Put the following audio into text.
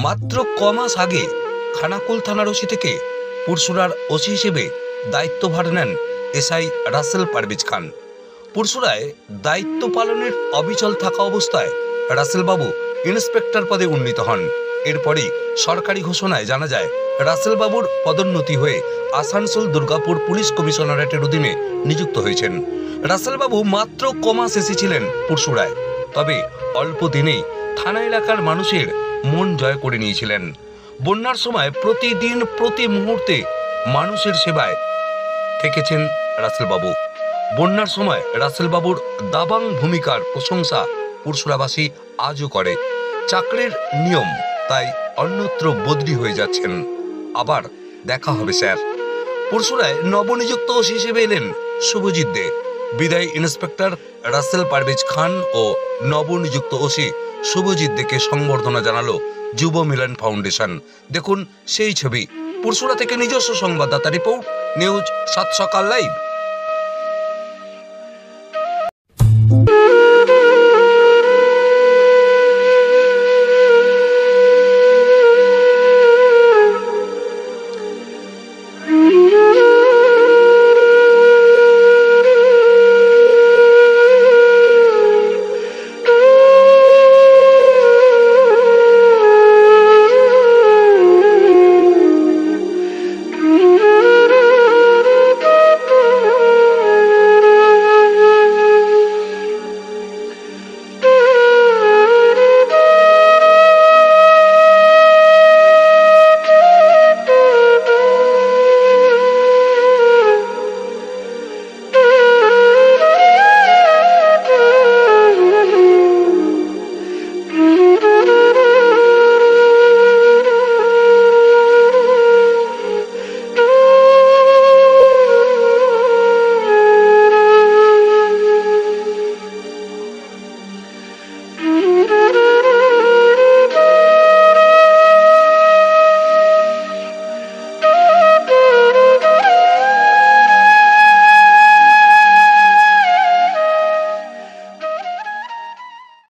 মাত্র কমাস আগে খানাকুল থানার ওসি থেকে পুরসুরার ওসি হিসেবে দায়িত্বভার নেন এসআই রাসেল পারভেজ খান। পুরসুরায় দায়িত্ব পালনের অবিচল থাকা অবস্থায় রাসেল বাবু ইন্সপেক্টর পদে উন্নীত হন। এরপরই সরকারি ঘোষণায় জানা যায় রাসেল বাবুর পদোন্নতি হয়ে আসানসোল দুর্গাপুর পুলিশ কমিশনারেটের অধীনে নিযুক্ত হয়েছেন। রাসেল বাবু মাত্র কমাস এসেছিলেন পুরসুরায়, তবে অল্প দিনেই থানা এলাকার মানুষের মন জয় করে নিয়েছিলেন। বন্যার সময় প্রতিদিন প্রতি মুহূর্তে মানুষের সেবায় থেকেছেন রাসেল বাবু। বন্যার সময় রাসেল বাবুর দাবাং ভূমিকার প্রশংসা পুরসুরাবাসী আজও করে। চাকরির নিয়ম, তাই অন্যত্র বদলি হয়ে যাচ্ছেন। আবার দেখা হবে স্যার। পুরসুরায় নবনিযুক্ত ওসি হিসেবে এলেন শুভজিৎ দে। বিদায়ী ইন্সপেক্টর রাসেল পারভেজ খান ও নবনিযুক্ত ওসি শুভজিৎ দেকে সংবর্ধনা জানালো যুব মিলন ফাউন্ডেশন। দেখুন সেই ছবি। পুরসুরা থেকে নিজস্ব সংবাদদাতা রিপোর্ট, নিউজ 7 সকাল লাইভ।